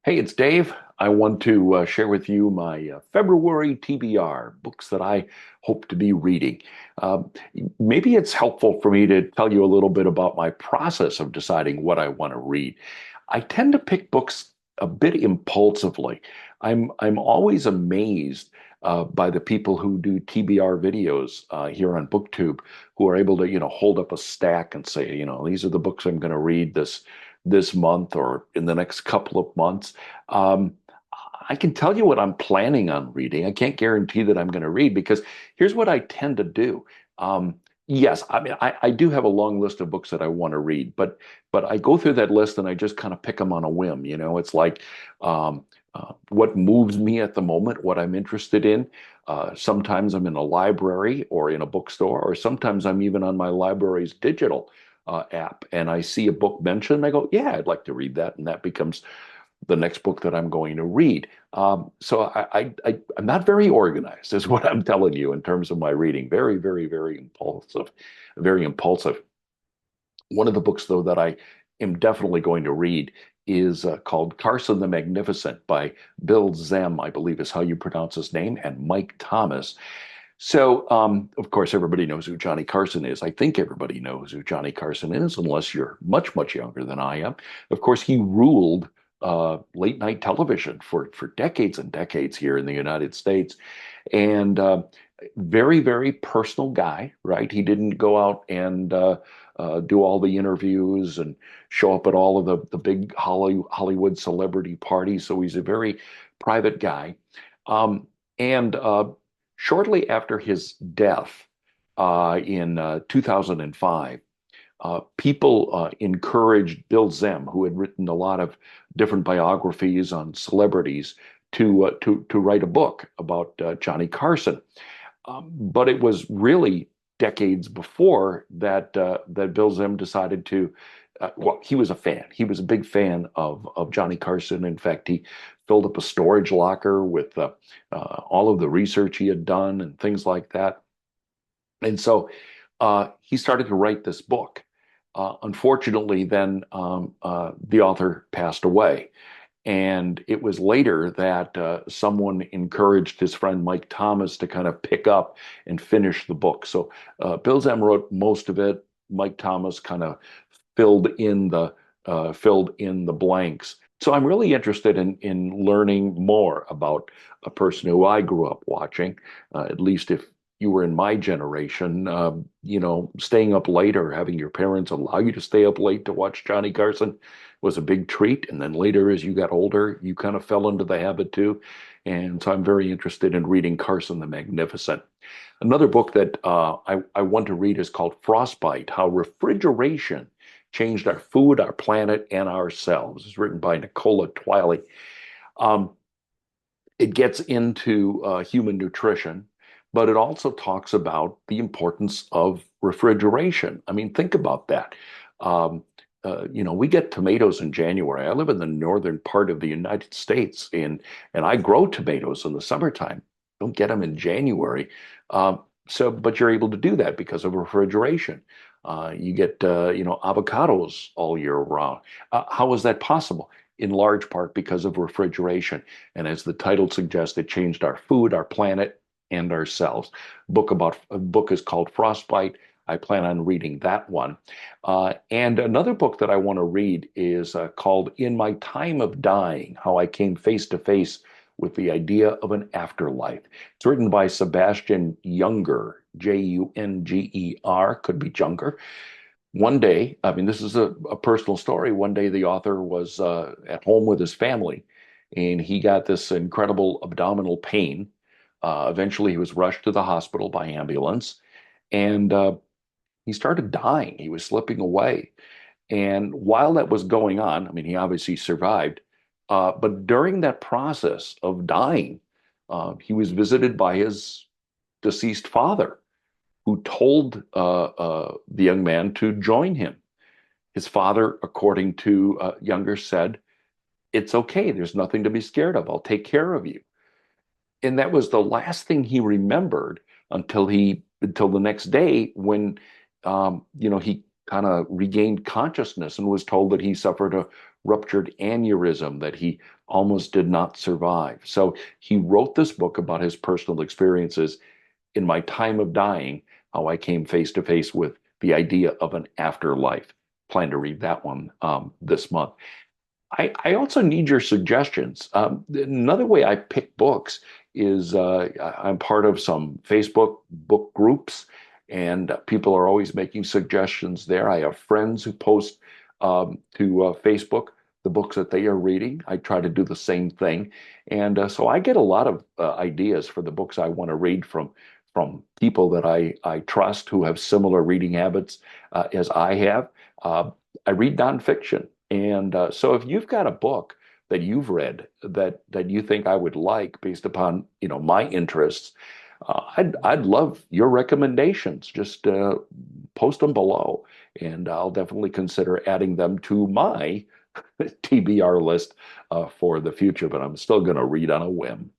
Hey, it's Dave. I want to share with you my February TBR books that I hope to be reading. Uh, Maybe it's helpful for me to tell you a little bit about my process of deciding what I want to read. I tend to pick books a bit impulsively. I'm always amazed by the people who do TBR videos here on BookTube, who are able to, hold up a stack and say, these are the books I'm going to read this month or in the next couple of months. Um, I can tell you what I'm planning on reading. I can't guarantee that I'm going to read because here's what I tend to do. Yes, I mean I do have a long list of books that I want to read, but I go through that list and I just kind of pick them on a whim. It's like um, what moves me at the moment, what I'm interested in. Sometimes I'm in a library or in a bookstore, or sometimes I'm even on my library's digital app and I see a book mentioned, and I go, yeah, I'd like to read that. And that becomes the next book that I'm going to read. I'm not very organized, is what I'm telling you in terms of my reading. Very, very, very impulsive, very impulsive. One of the books, though, that I am definitely going to read is called Carson the Magnificent by Bill Zehme, I believe is how you pronounce his name, and Mike Thomas. So, of course, everybody knows who Johnny Carson is. I think everybody knows who Johnny Carson is, unless you're much, much younger than I am. Of course, he ruled late night television for decades and decades here in the United States. And very, very personal guy, right? He didn't go out and do all the interviews and show up at all of the big Hollywood celebrity parties. So he's a very private guy. And Shortly after his death in 2005, people encouraged Bill Zehme, who had written a lot of different biographies on celebrities, to write a book about Johnny Carson. But it was really decades before that Bill Zehme decided to. Well, he was a fan. He was a big fan of Johnny Carson. In fact, he filled up a storage locker with all of the research he had done and things like that. And so he started to write this book. Unfortunately, then the author passed away. And it was later that someone encouraged his friend Mike Thomas to kind of pick up and finish the book. So Bill Zahn wrote most of it. Mike Thomas kind of filled in the blanks. So I'm really interested in learning more about a person who I grew up watching. At least if you were in my generation, staying up late or having your parents allow you to stay up late to watch Johnny Carson was a big treat. And then later, as you got older, you kind of fell into the habit too. And so I'm very interested in reading Carson the Magnificent. Another book that I want to read is called Frostbite: How Refrigeration Changed Our Food, Our Planet, and Ourselves. It's written by Nicola Twilley. Um, it gets into human nutrition, but it also talks about the importance of refrigeration. I mean, think about that. Um, we get tomatoes in January. I live in the northern part of the United States, and I grow tomatoes in the summertime. Don't get them in January. But you're able to do that because of refrigeration. You get, avocados all year round. How is that possible? In large part because of refrigeration. And as the title suggests, it changed our food, our planet, and ourselves. A book is called Frostbite. I plan on reading that one. And another book that I want to read is called In My Time of Dying: How I Came Face to Face with the Idea of an Afterlife. It's written by Sebastian Junger, Junger, could be Junger. One day, I mean, this is a personal story. One day, the author was at home with his family, and he got this incredible abdominal pain. Eventually, he was rushed to the hospital by ambulance, and he started dying. He was slipping away. And while that was going on, I mean, he obviously survived. But during that process of dying, he was visited by his deceased father, who told the young man to join him. His father, according to Younger, said, "It's okay. There's nothing to be scared of. I'll take care of you." And that was the last thing he remembered until the next day when he kind of regained consciousness and was told that he suffered a ruptured aneurysm that he almost did not survive. So he wrote this book about his personal experiences in my time of dying, how I came face to face with the idea of an afterlife. Plan to read that one this month. I also need your suggestions. Another way I pick books is I'm part of some Facebook book groups, and people are always making suggestions there. I have friends who post to Facebook the books that they are reading. I try to do the same thing, and so I get a lot of ideas for the books I want to read from people that I trust who have similar reading habits as I have. I read nonfiction. And so if you've got a book that you've read that you think I would like based upon, my interests, I'd love your recommendations. Just post them below, and I'll definitely consider adding them to my TBR list for the future. But I'm still going to read on a whim.